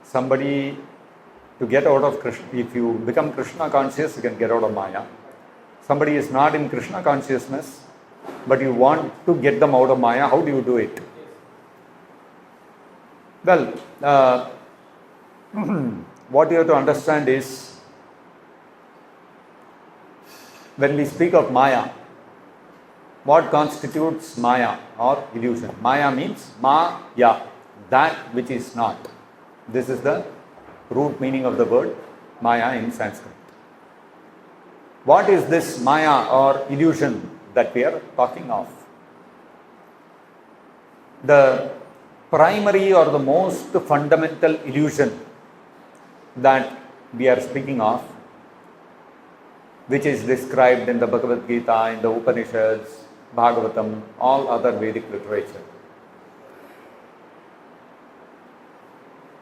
somebody to get out of Krishna, if you become Krishna conscious, you can get out of Maya. Somebody is not in Krishna consciousness, but you want to get them out of Maya, how do you do it? Well, what you have to understand is, when we speak of Maya, what constitutes Maya or illusion? Maya means Maya, that which is not. This is the root meaning of the word Maya in Sanskrit. What is this Maya or illusion that we are talking of? The primary or the most fundamental illusion that we are speaking of, which is described in the Bhagavad-gita, in the Upanishads, Bhagavatam, all other Vedic literature.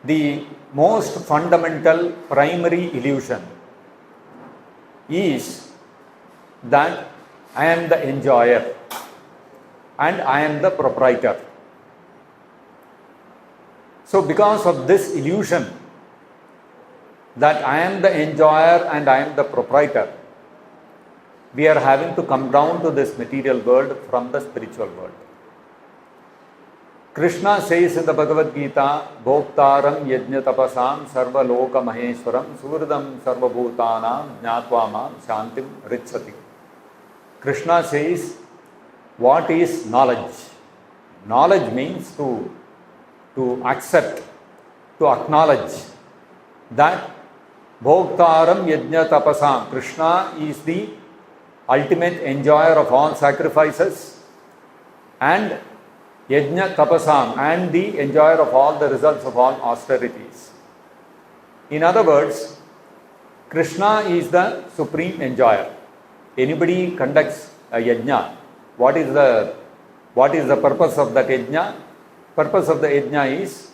The most fundamental primary illusion is that I am the enjoyer and I am the proprietor. So because of this illusion that I am the enjoyer and I am the proprietor, we are having to come down to this material world from the spiritual world. Krishna says in the Bhagavad-gita, Bhoktaram yajna tapasam sarva loka maheshwaram suhridam sarva bhutanam jnatva mam shantim ricchati. Krishna says, what is knowledge? Knowledge means to accept, to acknowledge that Bhoktaram yajna tapasam, Krishna is the ultimate enjoyer of all sacrifices, and yajna tapasam, and the enjoyer of all the results of all austerities. In other words, Krishna is the supreme enjoyer. Anybody conducts a yajna, what is the purpose of that yajna? Purpose of the yajna is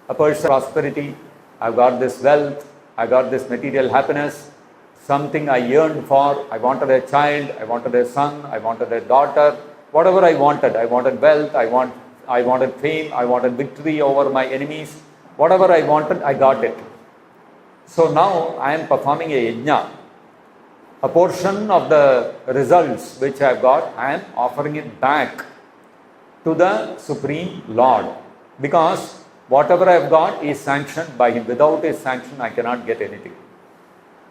a person's prosperity. I've got this wealth, I got this material happiness, something I yearned for. I wanted a child, I wanted a son, I wanted a daughter, whatever I wanted wealth, I wanted fame, I wanted victory over my enemies, whatever I wanted, I got it. So now I am performing a yajna. A portion of the results which I have got, I am offering it back to the Supreme Lord, because whatever I have got is sanctioned by Him. Without His sanction, I cannot get anything.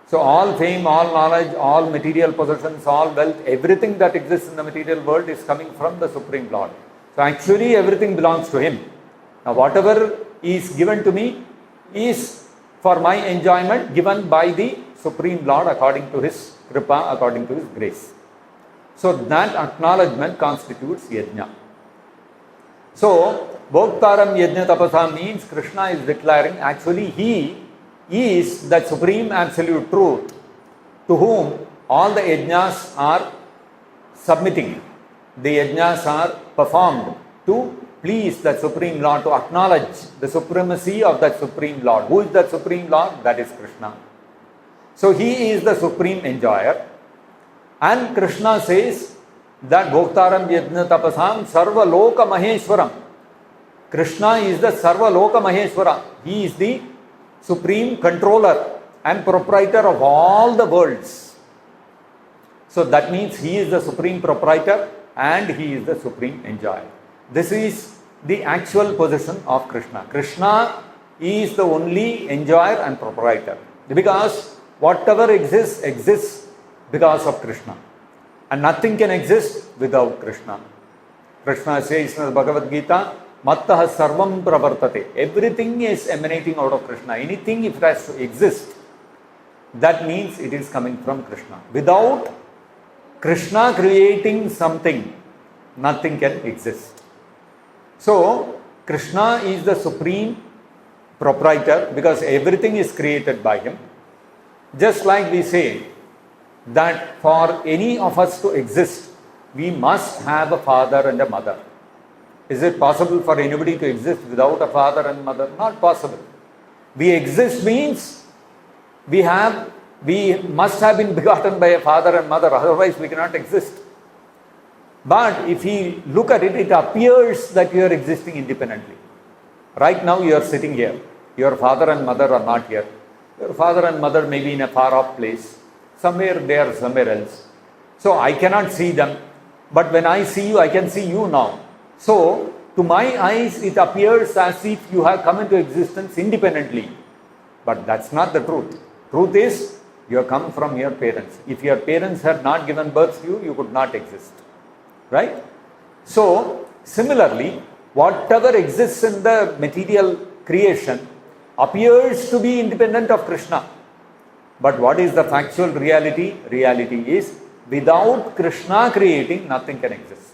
So all fame, all knowledge, all material possessions, all wealth, everything that exists in the material world is coming from the Supreme Lord. So actually everything belongs to Him. Now whatever is given to me is for my enjoyment, given by the Supreme Lord according to His kripa, according to His grace. So that acknowledgement constitutes yajna. So Bhoktaram yajna tapasa means Krishna is declaring actually He is that supreme absolute truth to whom all the yajnas are submitting. The yajnas are performed to please that Supreme Lord, to acknowledge the supremacy of that Supreme Lord. Who is that Supreme Lord? That is Krishna. So He is the supreme enjoyer, and Krishna says that Bhoktaram yajna tapasam sarva loka maheshwaram. Krishna is the sarva loka maheshwara. He is the supreme controller and proprietor of all the worlds. So that means He is the supreme proprietor and He is the supreme enjoyer. This is the actual position of Krishna. Krishna is the only enjoyer and proprietor, because whatever exists because of Krishna, and nothing can exist without Krishna. Krishna says in the Bhagavad-gita, Mattaha sarvam pravartate. Everything is emanating out of Krishna. Anything, if it has to exist, that means it is coming from Krishna. Without Krishna creating something, nothing can exist. So Krishna is the supreme proprietor because everything is created by Him. Just like we say that for any of us to exist, we must have a father and a mother. Is it possible for anybody to exist without a father and mother? Not possible. We exist means we must have been begotten by a father and mother, otherwise we cannot exist. But if we look at it, it appears that you are existing independently. Right now you are sitting here. Your father and mother are not here. Your father and mother may be in a far off place. Somewhere they are somewhere else. So I cannot see them. But when I see you, I can see you now. So to my eyes, it appears as if you have come into existence independently. But that's not the truth. Truth is, you have come from your parents. If your parents had not given birth to you, you could not exist. Right? So, similarly, whatever exists in the material creation appears to be independent of Krishna. But what is the factual reality? Reality is, without Krishna creating, nothing can exist.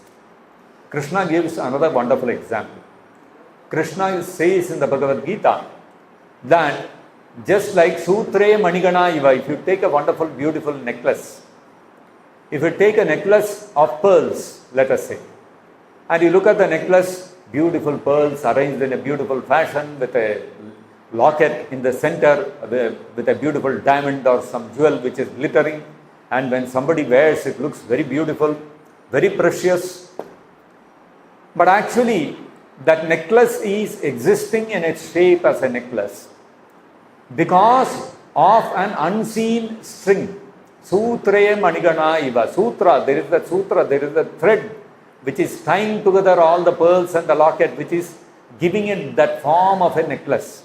Krishna gives another wonderful example. Krishna says in the Bhagavad-gita that just like Sutre Manigana Iva, if you take a wonderful, beautiful necklace, if you take a necklace of pearls, let us say, and you look at the necklace, beautiful pearls arranged in a beautiful fashion with a locket in the center with a beautiful diamond or some jewel which is glittering, and when somebody wears it, looks very beautiful, very precious. But actually, that necklace is existing in its shape as a necklace because of an unseen string. Sutre Manigana Iva. Sutra, there is the thread which is tying together all the pearls and the locket, which is giving it that form of a necklace.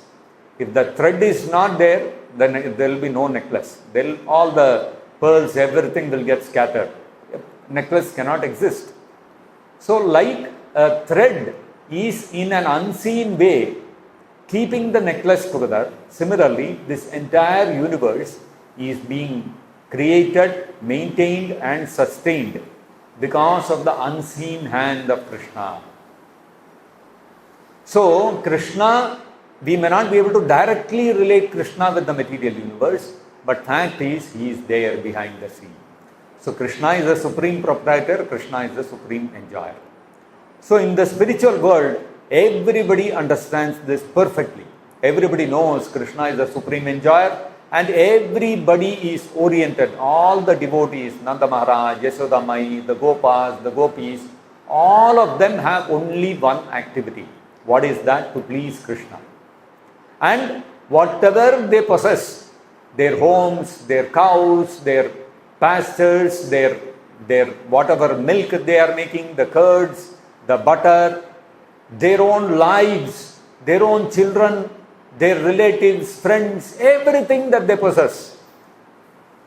If the thread is not there, then there will be no necklace. All the pearls, everything will get scattered. Necklace cannot exist. So like a thread is in an unseen way keeping the necklace together, similarly this entire universe is being created, maintained and sustained because of the unseen hand of Krishna. So Krishna, we may not be able to directly relate Krishna with the material universe, but fact is, he is there behind the scene. So Krishna is the supreme proprietor, Krishna is the supreme enjoyer. So in the spiritual world, everybody understands this perfectly. Everybody knows Krishna is the supreme enjoyer and everybody is oriented. All the devotees, Nanda Maharaj, Yashoda Mai, the Gopas, the Gopis, all of them have only one activity. What is that? To please Krishna. And whatever they possess, their homes, their cows, their pastures, their whatever milk they are making, the curds, the butter, their own lives, their own children, their relatives, friends, everything that they possess,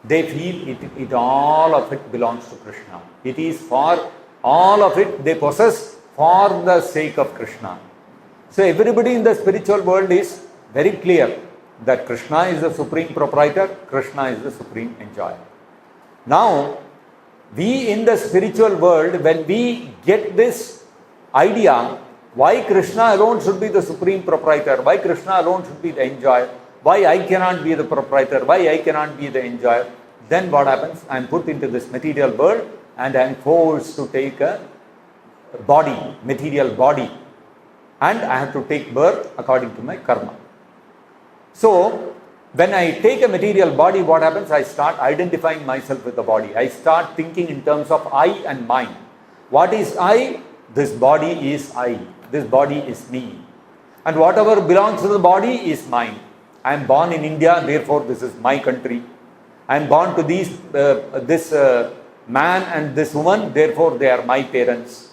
they feel it all of it belongs to Krishna. It is for all of it they possess for the sake of Krishna. So everybody in the spiritual world is very clear that Krishna is the supreme proprietor, Krishna is the supreme enjoyer. Now, we in the spiritual world, when we get this idea, why Krishna alone should be the supreme proprietor, why Krishna alone should be the enjoyer, why I cannot be the proprietor, why I cannot be the enjoyer, then what happens? I am put into this material world and I am forced to take a body, material body, and I have to take birth according to my karma. So, when I take a material body, what happens? I start identifying myself with the body. I start thinking in terms of I and mine. What is I? This body is I. This body is me. And whatever belongs to the body is mine. I am born in India, therefore this is my country. I am born to this man and this woman, therefore they are my parents.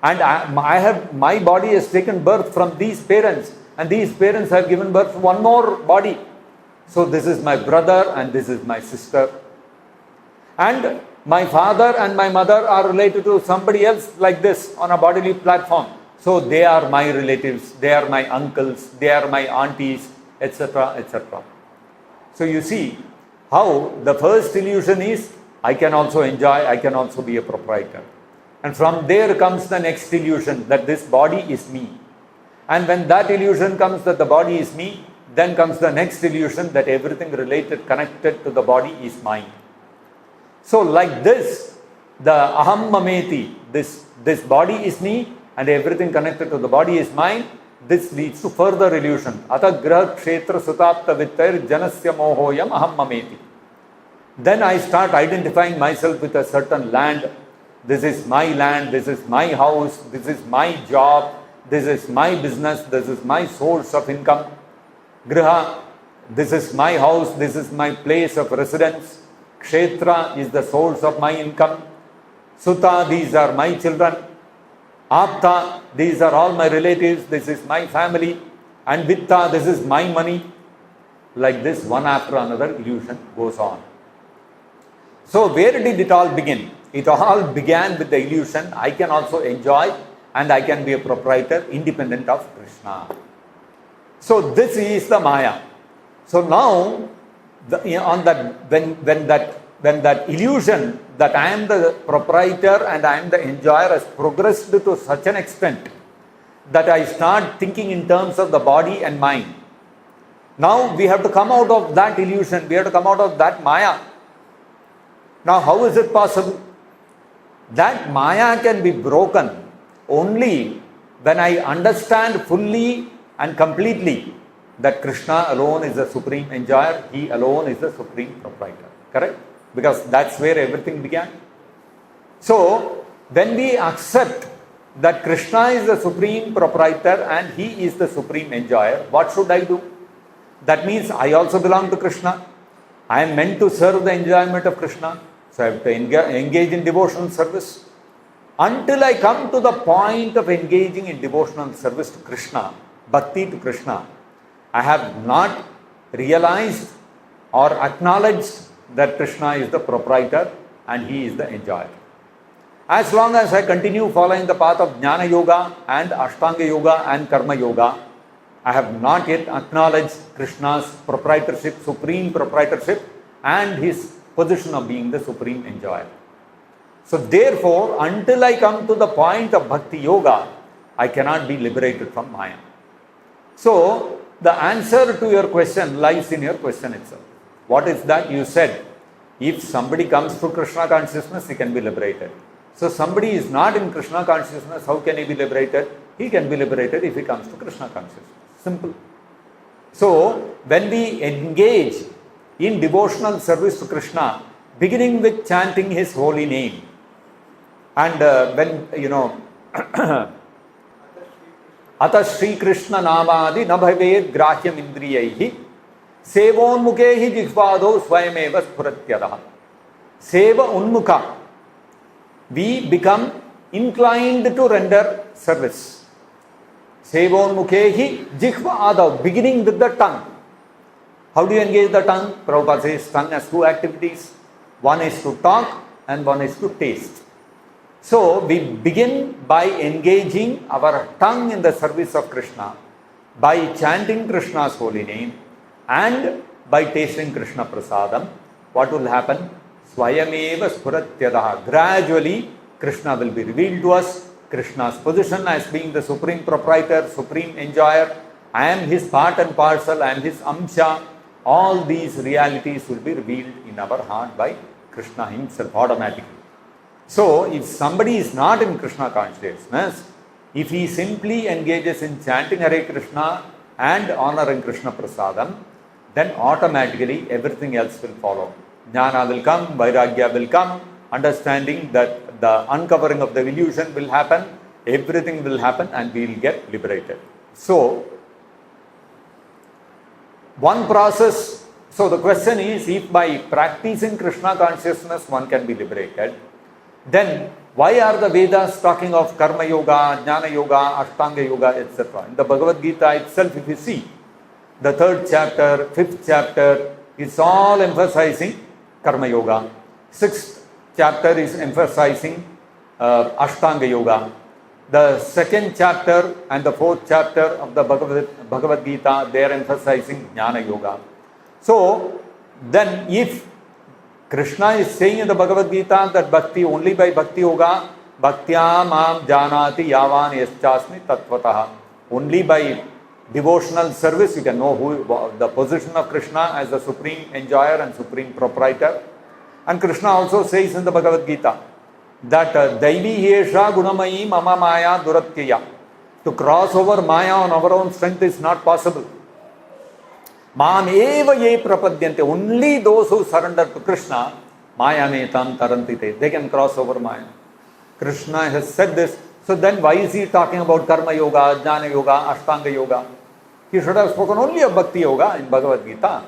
And my body has taken birth from these parents. And these parents have given birth to one more body. So this is my brother and this is my sister. And my father and my mother are related to somebody else like this on a bodily platform. So they are my relatives, they are my uncles, they are my aunties, etc., etc. So you see how the first illusion is, I can also enjoy, I can also be a proprietor. And from there comes the next illusion that this body is me. And when that illusion comes that the body is me, then comes the next illusion that everything related, connected to the body is mine. So like this, the aham mameti, this body is me and everything connected to the body is mine, this leads to further illusion. Ata graha kshetra sutapta vittair janasya mohoyam aham mameti. Then I start identifying myself with a certain land. This is my land, this is my house, this is my job, this is my business, this is my source of income. Griha, this is my house, this is my place of residence. Kshetra is the source of my income. Sutta, these are my children. Apta, these are all my relatives, this is my family. And Vitta, this is my money. Like this, one after another, illusion goes on. So where did it all begin? It all began with the illusion, I can also enjoy and I can be a proprietor independent of Krishna. So this is the Maya. So now, when that illusion that I am the proprietor and I am the enjoyer has progressed to such an extent that I start thinking in terms of the body and mind. Now we have to come out of that illusion, we have to come out of that Maya. Now how is it possible? That Maya can be broken only when I understand fully and completely that Krishna alone is the supreme enjoyer, He alone is the supreme proprietor. Correct? Because that's where everything began. So, when we accept that Krishna is the supreme proprietor and He is the supreme enjoyer, what should I do? That means I also belong to Krishna. I am meant to serve the enjoyment of Krishna. So I have to engage in devotional service. Until I come to the point of engaging in devotional service to Krishna, bhakti to Krishna, I have not realized or acknowledged that Krishna is the proprietor and He is the enjoyer. As long as I continue following the path of Jnana Yoga and Ashtanga Yoga and Karma Yoga, I have not yet acknowledged Krishna's proprietorship, supreme proprietorship, and His position of being the supreme enjoyer. So therefore, until I come to the point of Bhakti Yoga, I cannot be liberated from Maya. So, the answer to your question lies in your question itself. What is that? You said, if somebody comes to Krishna consciousness, he can be liberated. So somebody is not in Krishna consciousness, how can he be liberated? He can be liberated if he comes to Krishna consciousness. Simple. So, when we engage in devotional service to Krishna, beginning with chanting His holy name, and Ata Shri Krishna Namadi Nabhaved Grahyam Indriyaihi Sevonmukehi Jihvado Swayameva Spuratyadaha. Seva Unmukha. We become inclined to render service. Sevonmukehi Jihvado, beginning with the tongue. How do you engage the tongue? Prabhupada says tongue has two activities. One is to talk and one is to taste. So we begin by engaging our tongue in the service of Krishna, by chanting Krishna's holy name and by tasting Krishna prasadam. What will happen? Swayameva spuratyadaha. Gradually Krishna will be revealed to us. Krishna's position as being the supreme proprietor, supreme enjoyer. I am His part and parcel, I am His amsha. All these realities will be revealed in our heart by Krishna Himself automatically. So, if somebody is not in Krishna consciousness, if he simply engages in chanting Hare Krishna and honoring Krishna prasadam, then automatically everything else will follow. Jnana will come, Vairagya will come, understanding that the uncovering of the illusion will happen, everything will happen and we will get liberated. So, one process, so the question is, if by practicing Krishna consciousness one can be liberated, then why are the Vedas talking of Karma Yoga, Jnana Yoga, Ashtanga Yoga, etc.? In the Bhagavad-gita itself, if you see, the 3rd chapter, 5th chapter, it's all emphasizing Karma Yoga. 6th chapter is emphasizing Ashtanga Yoga. The 2nd chapter and the 4th chapter of the Bhagavad-gita, they are emphasizing Jnana Yoga. So, then if Krishna is saying in the Bhagavad-gita that bhakti, only by bhakti yoga, bhaktya mam janati yavan yaschasmi tattvataha. Only by devotional service you can know the position of Krishna as the supreme enjoyer and supreme proprietor. And Krishna also says in the Bhagavad-gita that Daivi Yesha Gunamayi Mama Maya Duratyaya. To cross over Maya on our own strength is not possible. Mam eva ye prapadyante. Only those who surrender to Krishna, Maya metam tarantite. They can cross over Maya. Krishna has said this. So then why is he talking about Karma Yoga, Jnana Yoga, Ashtanga Yoga? He should have spoken only of Bhakti Yoga in Bhagavad-gita.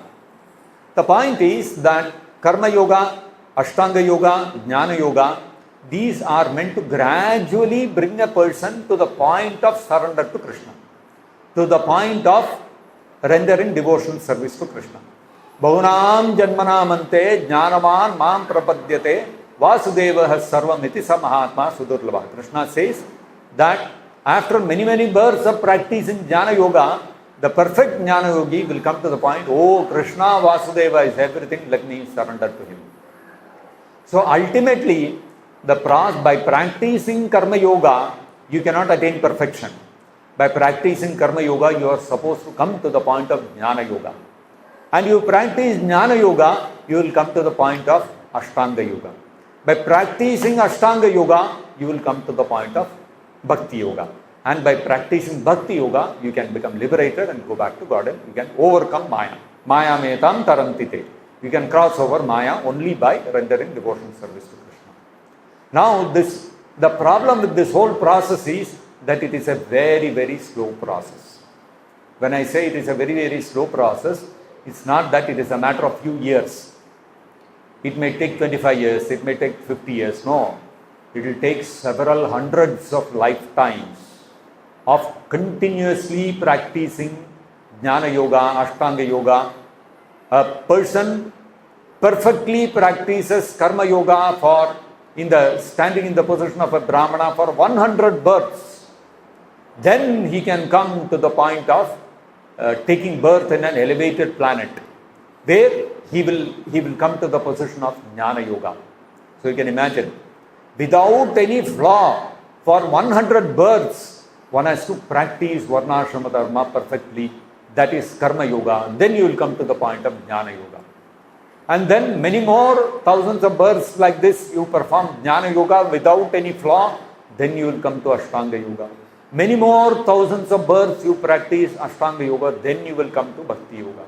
The point is that Karma Yoga, Ashtanga Yoga, Jnana Yoga, these are meant to gradually bring a person to the point of surrender to Krishna, to the point of rendering devotional service to Krishna. Bahunam janmanamante jnanavan mam prapadyate vasudevah sarvamiti sa mahatma sudurlabha. Krishna says that after many births of practice in Jnana Yoga, the perfect Jnana Yogi will come to the point, oh, Krishna Vasudeva is everything, let me surrender to him. So ultimately, by practicing Karma Yoga, you cannot attain perfection. By practicing Karma Yoga, you are supposed to come to the point of Jnana Yoga. And you practice Jnana Yoga, you will come to the point of Ashtanga Yoga. By practicing Ashtanga Yoga, you will come to the point of Bhakti Yoga. And by practicing Bhakti Yoga, you can become liberated and go back to God, and you can overcome Maya. Maya metam tarantite. You can cross over Maya only by rendering devotional service to Krishna. Now, the problem with this whole process is that it is a very slow process. When I say it is a very slow process, it's not that it is a matter of few years. It may take 25 years, it may take 50 years. No, it will take several hundreds of lifetimes of continuously practicing Jnana Yoga, Ashtanga Yoga. A person perfectly practices Karma Yoga standing in the position of a Brahmana for 100 births. Then he can come to the point of taking birth in an elevated planet, where he will come to the position of Jnana Yoga. So you can imagine, without any flaw, for 100 births, one has to practice Varnashrama Dharma perfectly. That is Karma Yoga. Then you will come to the point of Jnana Yoga. And then many more thousands of births like this, you perform Jnana Yoga without any flaw. Then you will come to Ashtanga Yoga. Many more thousands of births you practice Ashtanga Yoga. Then you will come to Bhakti Yoga.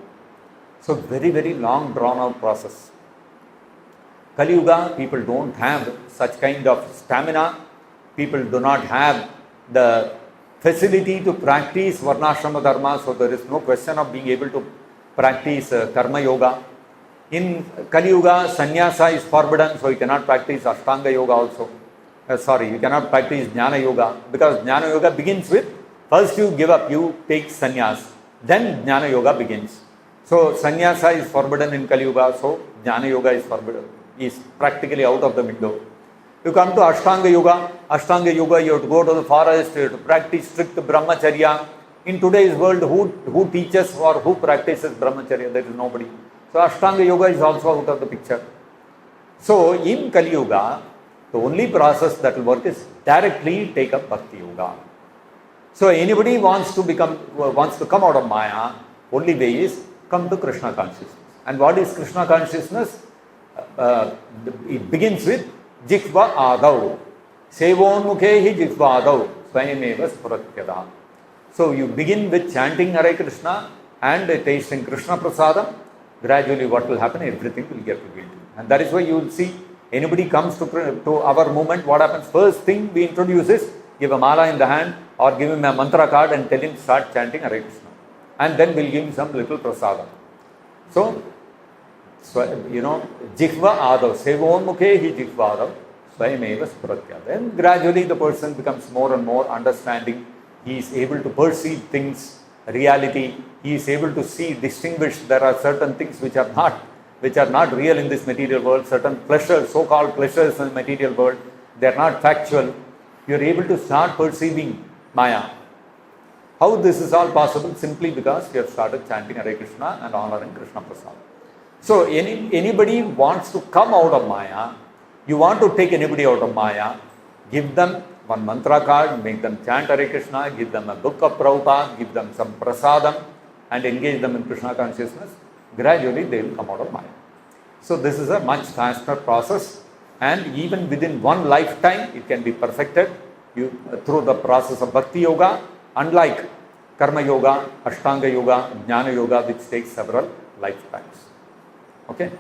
So very long drawn out process. Kali Yuga, people don't have such kind of stamina. People do not have the facility to practice Varnashrama Dharma, so there is no question of being able to practice Karma Yoga. In Kali Yuga, Sannyasa is forbidden, so you cannot practice Ashtanga Yoga also. You cannot practice Jnana Yoga, because Jnana Yoga begins with, first you give up, you take sannyas, then Jnana Yoga begins. So Sannyasa is forbidden in Kali Yuga, so Jnana Yoga is forbidden, is practically out of the window. You come to Ashtanga Yoga. Ashtanga Yoga, you have to go to the forest, you have to practice strict Brahmacharya. In today's world, who teaches or who practices Brahmacharya? There is nobody. So Ashtanga Yoga is also out of the picture. So in Kali Yuga, the only process that will work is directly take up Bhakti Yoga. So anybody wants to come out of Maya, only way is come to Krishna consciousness. And what is Krishna consciousness? It begins with Jikva Adav. Sevonmukhe Jikva Adav. Swayameva Spuratyada. So you begin with chanting Hare Krishna and tasting Krishna Prasadam. Gradually what will happen? Everything will get revealed. And that is why you will see, anybody comes to our movement, what happens? First thing we introduce is give a mala in the hand or give him a mantra card and tell him start chanting Hare Krishna. And then we'll give him some little prasadam. So Jikva Adav, Sevonmukhe hi Jikva Adav, Swayameva Spuratyada. Then gradually the person becomes more and more understanding. He is able to perceive things, reality. He is able to distinguish. There are certain things which are not real in this material world. Certain pleasures, so-called pleasures in the material world, they are not factual. You are able to start perceiving Maya. How this is all possible? Simply because you have started chanting Hare Krishna and honoring Krishna Prasad. So anybody wants to come out of Maya, you want to take anybody out of Maya, give them one mantra card, make them chant Hare Krishna, give them a book of Prabhupada, give them some prasadam and engage them in Krishna consciousness. Gradually they will come out of Maya. So this is a much faster process, and even within one lifetime it can be perfected through the process of Bhakti Yoga, unlike Karma Yoga, Ashtanga Yoga, Jnana Yoga, which takes several lifetimes. Okay?